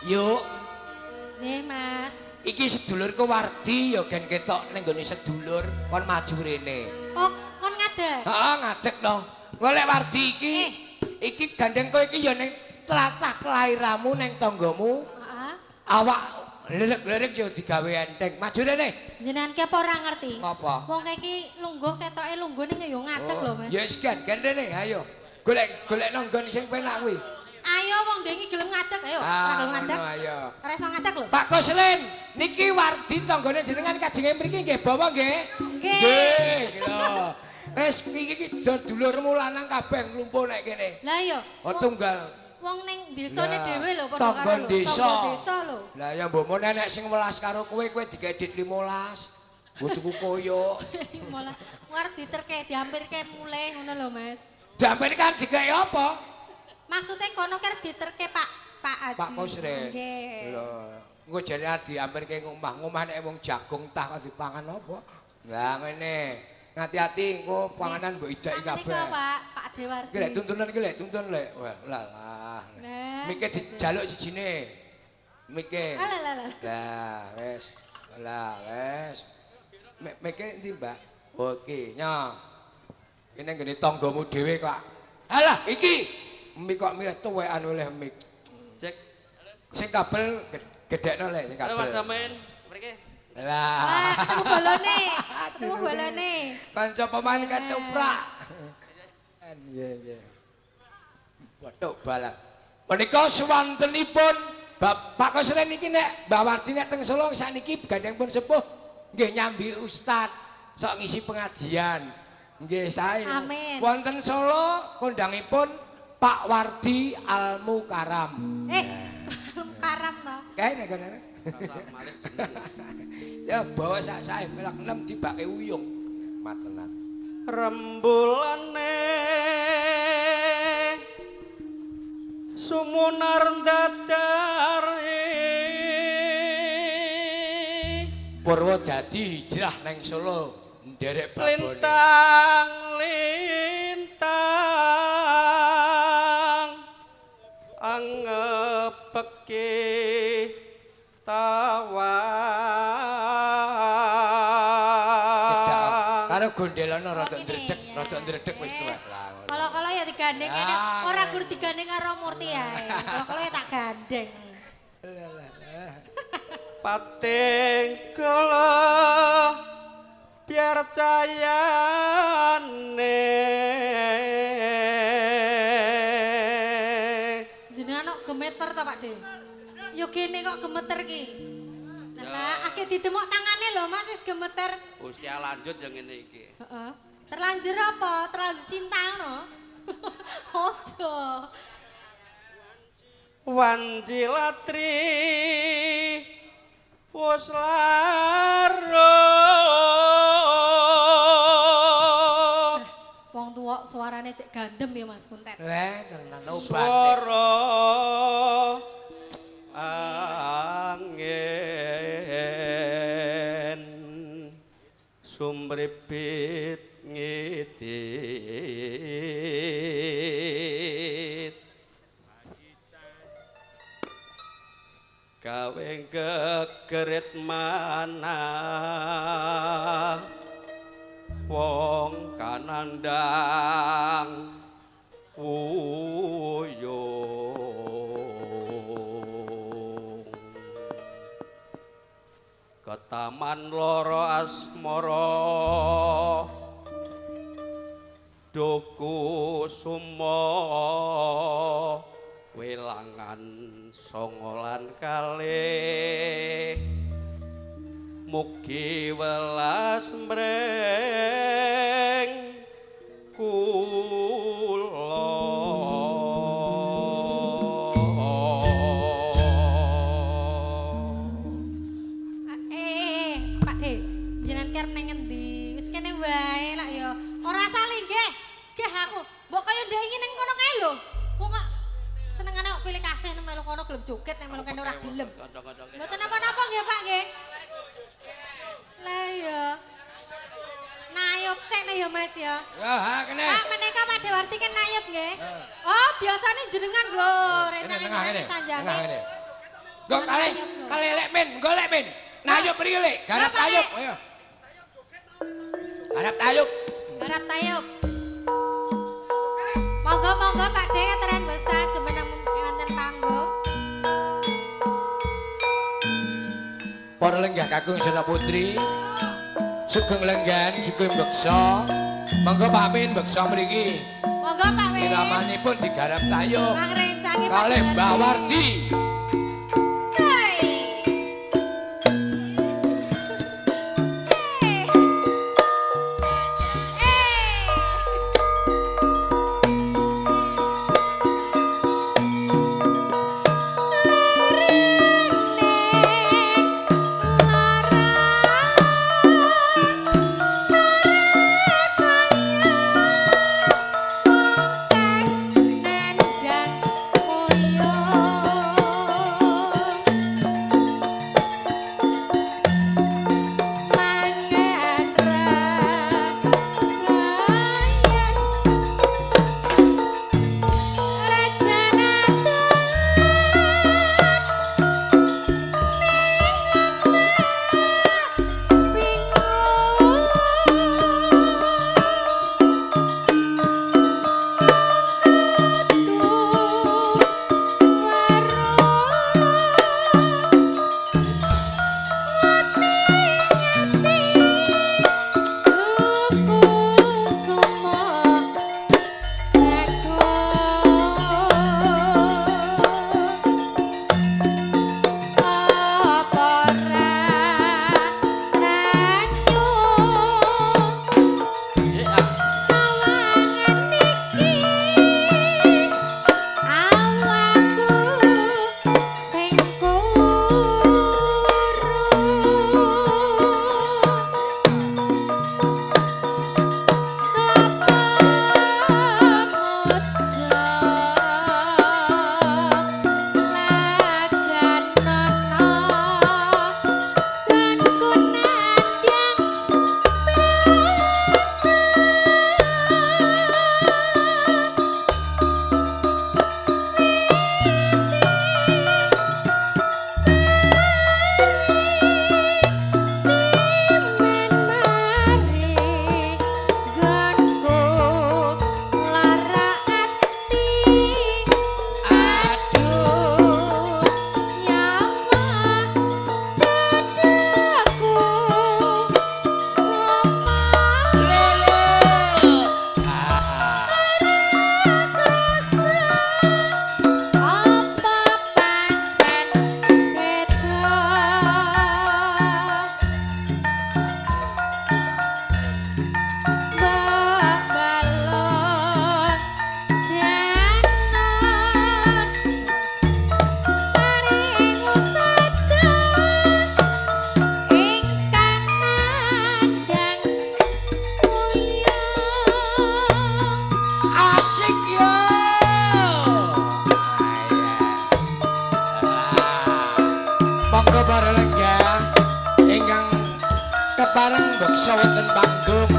Yuk. Nggih, Mas. Iki sedulurku Wardi ya gen ketok ning gone sedulur kon maju rene. Oh, kon ngadeg. Heeh, ngadeg to. Golek Wardi iki gandeng kowe iki ya ning tlatah kelahiranmu ning tanggamu. Heeh. Awak lirik-lirik yo digawe enteng. Maju rene. Jenengan ki apa ora ngerti? Apa? Wong iki lungguh ketoke lungguh ning yo ngadeg lho, Mas. Ya wis gen rene ayo. Golek nang nggon sing penak kuwi. Ayo wong dengi gelem ngadeg, ayo. Ora gelem ngadeg. Ayo. Ora iso ngadeg lho. Pak Koslin, niki Wardi tanggane jenengan kajenge mriki nggih bawa nggih? Nggih. Nggih, lho. Wis iki dulurmu lanang kabeh nglumpuk nek kene. Lah iya. Oh tunggal. Wong ning desane dhewe lho padha Tangga karo lho. desa. Tangga desa lho. Lah ya mbok nek sing 11 karo kowe dikedit 15. Nggo tuku koyo. Malah Wardi terke diampirke mulih ngono lho, Mas. Diampir kan digawe apa? Maksudnya kono kan diterke Pak Aji. Pak Kosren. Nggih. Lho, engko jane diampirke ngomah nek wong jagung tah kok dipangan apa? Lah ngene. Ngati-ati engko panganan mbok idaki kabeh. Nika Pak Dewardi. Iki lek tuntunan iki lek tuntun lek. Lah. Mike dijaluk sijine. Mike. Lah. Lah wis. Lah wis. Mike endi, Mbak? Oke, nya. Ini ngene tanggamu dhewe kok. Alah, iki mik kok milih tuwekan oleh mik. Cek. Sing kabel gedhekno lek sing kabel. Halo Mas Samen, mriki. Lah. Wah, ketemu bolone. Ketemu bolone. Kanca pemain ketoprak. Iya. Waduh balap. Menika suwantenipun Bapak Kosren iki nek Mbak Wardi nek teng Solo sakniki gandeng pun sepuh nggih nyambi ustad sok ngisi pengajian. Nggih sae. Amin. Wonten Solo kondangipun Pak Wardi Al Mukaram. Karam to. Kae nek kene. Ya bawa sak-sae melak 6 dibake uyung. Matenan. Rembulane sumunar dadari Purwodadi hijrah neng Solo nderek babone. Lintang angepeke tawang Karo gondelana rada ndredeg wis tuwek. Kalau ya digandeng kene ora kudu digandeng karo Murti ae. Kalau ya tak gandeng. pating kula biar cayane Jenengan kok gemeter to Pak De? Yo kene kok gemeter ki. Lah akeh didemok tangane lho Mas wis gemeter. usia lanjut yang ini iki. Heeh. Terlanjur apa? Terlanjur cinta ngono. Ojo. Wanci latri wis larut Wong tuwa suarane cek gandem ya Mas Kuntet. Tenan obat. swara angin sumripit ngidit gawe gegerit manah wong kanandang wuyung ketaman loro asmara duku sumo wilangan songolan kalih mugi welas mreng kula Pak De, jenengan ker nang ngendi? Wis kene wae lak ya. Ora saling nggih. Nggih aku. Mbok kaya ndek iki ning kono kae lho. Wong kok senengane kok pilih kasih nang melu kono gelem joget nang melu kene ora gelem. Mboten napa-napa nggih Pak nggih. Lah ya. Nayup sik nih ya Mas ya. Ya, ha kene. Pak menika Pak Dewarti kan nayup nggih. Oh, biasane jenengan lho, Kene rencana tengah kene. sanjange. Tengah kene. Go kali lek men, golek men. Nayup mriki lek, garap tayup. Ayo. Garap tayup. Garap tayub. Monggo Pak De kateren besan jumeneng wonten panggung. Para lenggah kakung Sena Putri. Sugeng lenggan, sugeng beksa. Monggo pamit beksa mriki. Monggo Pak Win. Iramanipun digarap tayub. Mangrencange Pak. Kalih Mbah Wardi. Hei. kepareng beksa wonten panggung.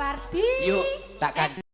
Wardi. Yuk, tak kan.